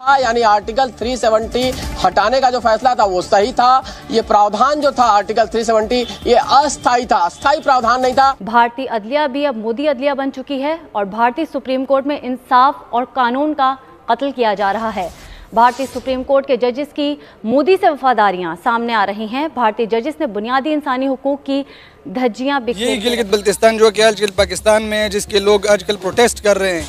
था, यानी आर्टिकल 370 हटाने का जो फैसला था वो सही था। ये प्रावधान जो था आर्टिकल 370 ये अस्थायी था, अस्थायी प्रावधान नहीं था। भारतीय अदलिया भी अब मोदी अदलिया बन चुकी है और भारतीय सुप्रीम कोर्ट में इंसाफ और कानून का कत्ल किया जा रहा है। भारतीय सुप्रीम कोर्ट के जजेस की मोदी से वफादारियां सामने आ रही हैं। भारतीय जजेस ने बुनियादी इंसानी हुकूक की धज्जियां ये गिलगित बल्तिस्तान जो कि आजकल पाकिस्तान में है, जिसके लोग आजकल प्रोटेस्ट कर रहे हैं,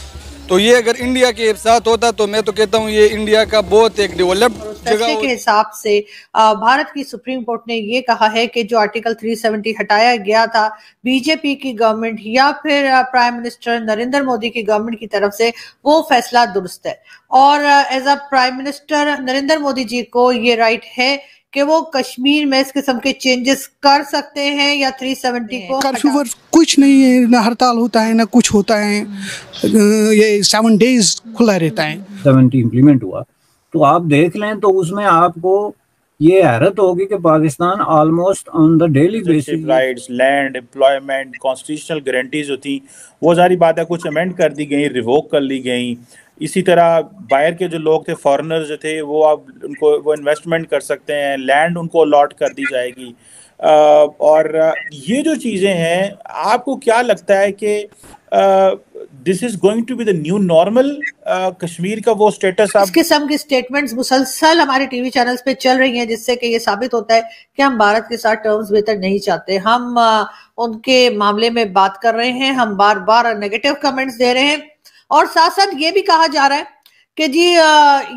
तो ये अगर इंडिया के साथ होता तो मैं तो कहता हूँ ये इंडिया का बहुत एक डेवलप्ड जगह के हिसाब से भारत की सुप्रीम कोर्ट ने ये कहा है कि जो आर्टिकल 370 हटाया गया था बीजेपी की गवर्नमेंट या फिर प्राइम मिनिस्टर नरेंद्र मोदी की गवर्नमेंट की तरफ से, वो फैसला दुरुस्त है। और as a prime minister Narendra Modi ji को ये राइट है कि वो कश्मीर में इस किस्म के चेंजेस कर सकते हैं या 370 को कर्फ्यू पर कुछ नहीं है, ना हड़ताल होता है ना कुछ होता है, ये 7 डेज खुला रहता है। 70 इम्प्लीमेंट हुआ तो आप देख लें तो उसमें आपको ये हैरत होगी कि Pakistan almost on the daily basis rights, land, employment, constitutional guarantees जो थी वो जारी बात है कुछ अमेंड कर दी गई, रिवोक कर ली गई। इसी तरह बाहर के जो लोग थे, फॉरेनर्स जो थे, वो अब उनको वो इन्वेस्टमेंट कर सकते हैं, लैंड उनको अलॉट कर दी जाएगी। और ये जो चीज़ें हैं, आपको क्या लगता है कि this is going to be the new normal? Kashmir का वो स्टेटस इस किस्म की स्टेटमेंट्स मुसलसल हमारे टीवी चैनल्स पे चल रही हैं, जिससे कि ये साबित होता है कि हम भारत के साथ टर्म्स बेहतर नहीं चाहते। हम उनके मामले में बात कर रहे हैं, हम बार बार नेगेटिव कमेंट्स दे रहे हैं और साथ साथ ये भी कहा जा रहा है कि जी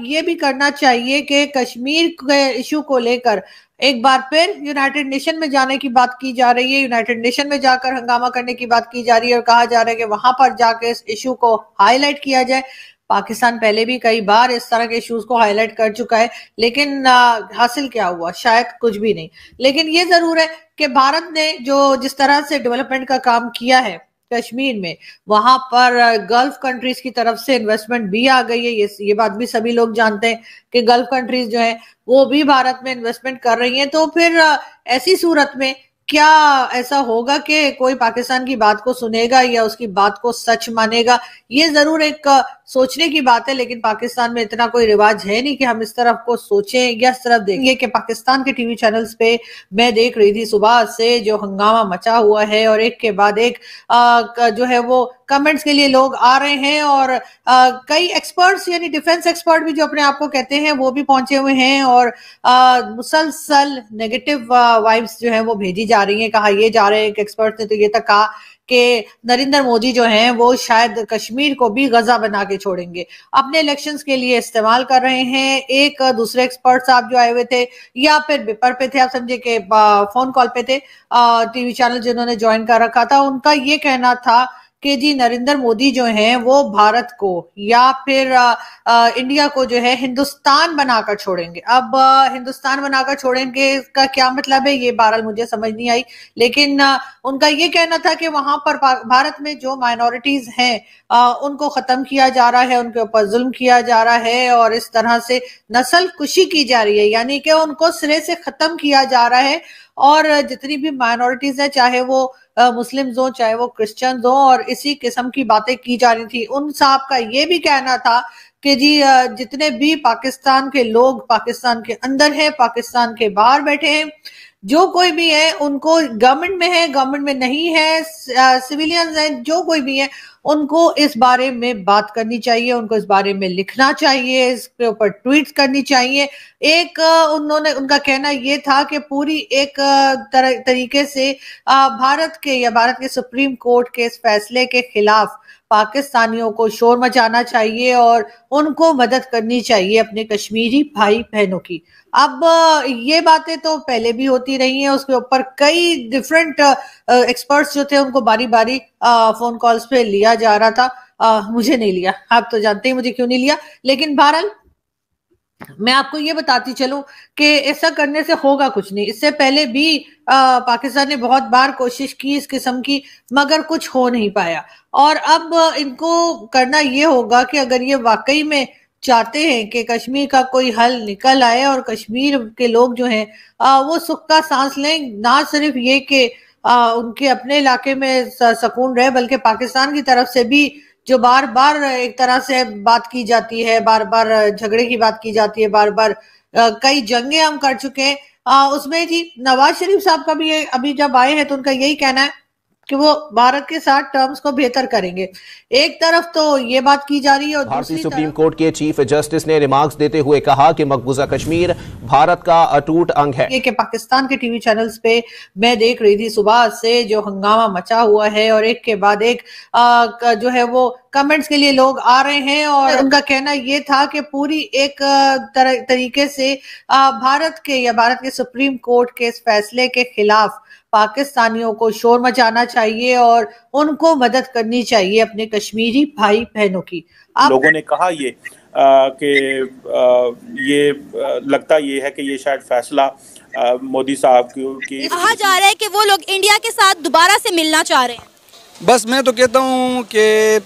ये भी करना चाहिए कि कश्मीर के इशू को लेकर एक बार फिर यूनाइटेड नेशन में जाने की बात की जा रही है, यूनाइटेड नेशन में जाकर हंगामा करने की बात की जा रही है और कहा जा रहा है कि वहां पर जाकर इस इशू को हाईलाइट किया जाए। पाकिस्तान पहले भी कई बार इस तरह के इश्यूज को हाईलाइट कर चुका है, लेकिन हासिल क्या हुआ? शायद कुछ भी नहीं। लेकिन ये जरूर है कि भारत ने जो जिस तरह से डेवलपमेंट का काम किया है कश्मीर में, वहां पर गल्फ कंट्रीज की तरफ से इन्वेस्टमेंट भी आ गई है। ये बात भी सभी लोग जानते हैं कि गल्फ कंट्रीज जो है वो भी भारत में इन्वेस्टमेंट कर रही हैं। तो फिर ऐसी सूरत में क्या ऐसा होगा कि कोई पाकिस्तान की बात को सुनेगा या उसकी बात को सच मानेगा? ये जरूर एक सोचने की बात है, लेकिन पाकिस्तान में इतना कोई रिवाज है नहीं कि हम इस तरफ को सोचें या इस तरफ देखें। कि पाकिस्तान के टीवी चैनल्स पे मैं देख रही थी सुबह से जो हंगामा मचा हुआ है और एक के बाद एक जो है वो कमेंट्स के लिए लोग आ रहे हैं और कई एक्सपर्ट्स यानी डिफेंस एक्सपर्ट भी जो अपने आप को कहते हैं वो भी पहुंचे हुए हैं और मुसलसल नेगेटिव वाइब्स जो है वो भेजी जा रही हैं। कहा ये जा रहे हैं, एक एक्सपर्ट ने तो ये तक कहा कि नरेंद्र मोदी जो हैं वो शायद कश्मीर को भी गजा बना के छोड़ेंगे, अपने इलेक्शंस के लिए इस्तेमाल कर रहे हैं। एक दूसरे एक्सपर्ट साहब जो आए हुए थे या फिर पेपर पे थे, आप समझे कि फोन कॉल पे थे, टीवी चैनल जिन्होंने ज्वाइन कर रखा था, उनका ये कहना था कि जी नरेंद्र मोदी जो हैं वो भारत को या फिर इंडिया को जो है हिंदुस्तान बनाकर छोड़ेंगे। अब हिंदुस्तान बनाकर छोड़ेंगे का क्या मतलब है, ये बहरहाल मुझे समझ नहीं आई। लेकिन उनका ये कहना था कि वहां पर भारत में जो माइनॉरिटीज हैं उनको खत्म किया जा रहा है, उनके ऊपर जुल्म किया जा रहा है और इस तरह से नस्ल कुशी की जा रही है, यानी कि उनको सिरे से खत्म किया जा रहा है। और जितनी भी माइनॉरिटीज है, चाहे वो मुस्लिम्स हो चाहे वो क्रिश्चियंस हो, और इसी किस्म की बातें की जा रही थी। उन साहब का ये भी कहना था कि जी जितने भी पाकिस्तान के लोग पाकिस्तान के अंदर है, पाकिस्तान के बाहर बैठे हैं, जो कोई भी है, उनको गवर्नमेंट में है, गवर्नमेंट में नहीं है, सिविलियंस हैं, जो कोई भी है, उनको इस बारे में बात करनी चाहिए, उनको इस बारे में लिखना चाहिए, इसके ऊपर ट्वीट्स करनी चाहिए। एक उनका कहना ये था कि पूरी एक तरीके से भारत के सुप्रीम कोर्ट के इस फैसले के खिलाफ पाकिस्तानियों को शोर मचाना चाहिए और उनको मदद करनी चाहिए अपने कश्मीरी भाई बहनों की। अब ये बातें तो पहले भी होती रही हैं, उसके ऊपर कई डिफरेंट एक्सपर्ट्स जो थे उनको बारी बारी फोन कॉल्स पे लिया जा रहा था। मुझे नहीं लिया, आप तो जानते ही मुझे क्यों नहीं लिया। लेकिन बहरहाल मैं आपको ये बताती चलूं कि ऐसा करने से होगा कुछ नहीं। इससे पहले भी पाकिस्तान ने बहुत बार कोशिश की इस किस्म की, मगर कुछ हो नहीं पाया। और अब इनको करना ये होगा कि अगर ये वाकई में चाहते हैं कि कश्मीर का कोई हल निकल आए और कश्मीर के लोग जो हैं वो सुख का सांस लें, ना सिर्फ ये कि उनके अपने इलाके में सुकून रहे, बल्कि पाकिस्तान की तरफ से भी जो बार बार एक तरह से बात की जाती है, बार बार झगड़े की बात की जाती है, बार बार कई जंगे हम कर चुके हैं। उसमें जी नवाज शरीफ साहब का भी अभी जब आए हैं तो उनका यही कहना है कि वो भारत के साथ टर्म्स को बेहतर करेंगे। एक तरफ तो ये बात की जा रही है और भारतीय सुप्रीम कोर्ट के चीफ जस्टिस ने रिमार्क्स देते हुए कहा कि मकबूजा कश्मीर भारत का अटूट अंग है। ये कि पाकिस्तान के टीवी चैनल्स पे मैं देख रही थी सुबह से जो हंगामा मचा हुआ है और एक के बाद एक जो है वो कमेंट्स के लिए लोग आ रहे हैं और उनका कहना ये था कि पूरी एक तरीके से भारत के या भारत के सुप्रीम कोर्ट के इस फैसले के खिलाफ पाकिस्तानियों को शोर मचाना चाहिए और उनको मदद करनी चाहिए अपने कश्मीरी भाई बहनों की। लोगों ने कहा ये लगता ये है कि ये शायद फैसला मोदी साहब की कहा जा रहा है कि वो लोग इंडिया के साथ दोबारा से मिलना चाह रहे हैं। बस मैं तो कहता हूँ कि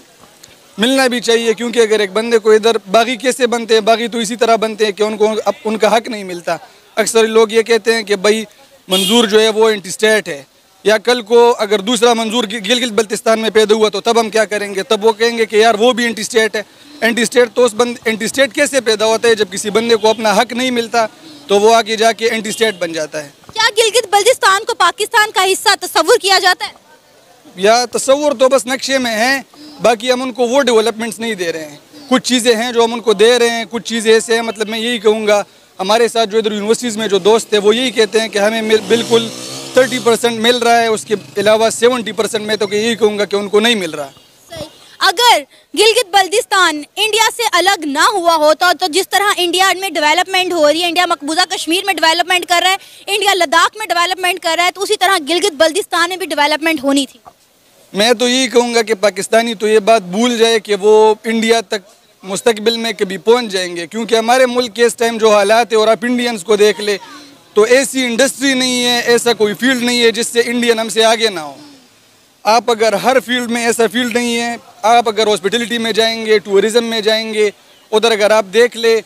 मिलना भी चाहिए, क्योंकि अगर एक बंदे को इधर बागी कैसे बनते हैं, बागी तो इसी तरह बनते हैं कि उनको अब उनका हक नहीं मिलता। अक्सर लोग ये कहते हैं कि भाई मंजूर जो है वो एंटी स्टेट है, या कल को अगर दूसरा मंजूर गिलगित बल्तिस्तान में पैदा हुआ तो तब हम क्या करेंगे, तब वो कहेंगे कि यार वो भी एंटी स्टेट है। एंटी स्टेट तो एंटी स्टेट कैसे पैदा होता है, जब किसी बंदे को अपना हक नहीं मिलता तो वो आगे जाके एंटी स्टेट बन जाता है। क्या गिलगित बल्तिस्तान को पाकिस्तान का हिस्सा तस्वुर किया जाता है? या तस्वुर तो बस नक्शे में है, बाकी हम उनको वो डेवलपमेंट्स नहीं दे रहे हैं। कुछ चीज़ें हैं जो हम उनको दे रहे हैं, कुछ चीज़ें ऐसे हैं, मतलब मैं यही कहूँगा हमारे साथ जो इधर यूनिवर्सिटीज़ में जो दोस्त है वो यही कहते हैं कि हमें बिल्कुल 30% मिल रहा है, उसके अलावा 70% में तो यही कहूँगा कि उनको नहीं मिल रहा। अगर गिलगित बल्तिस्तान इंडिया से अलग ना हुआ होता तो जिस तरह इंडिया में डेवलपमेंट हो रही है, इंडिया मकबूजा कश्मीर में डेवलपमेंट कर रहा है, इंडिया लद्दाख में डेवलपमेंट कर रहा है, तो उसी तरह गिलगित बल्तिस्तान में भी डेवलपमेंट होनी थी। मैं तो यही कहूँगा कि पाकिस्तानी तो ये बात भूल जाए कि वो इंडिया तक मुस्तकबिल में कभी पहुँच जाएंगे, क्योंकि हमारे मुल्क के इस टाइम जो हालात है और आप इंडियंस को देख ले तो ऐसी इंडस्ट्री नहीं है, ऐसा कोई फील्ड नहीं है जिससे इंडियन हमसे आगे ना हो। आप अगर हर फील्ड में ऐसा फील्ड नहीं है, आप अगर हॉस्पिटलिटी में जाएंगे, टूरिज़्म में जाएंगे, उधर अगर आप देख ले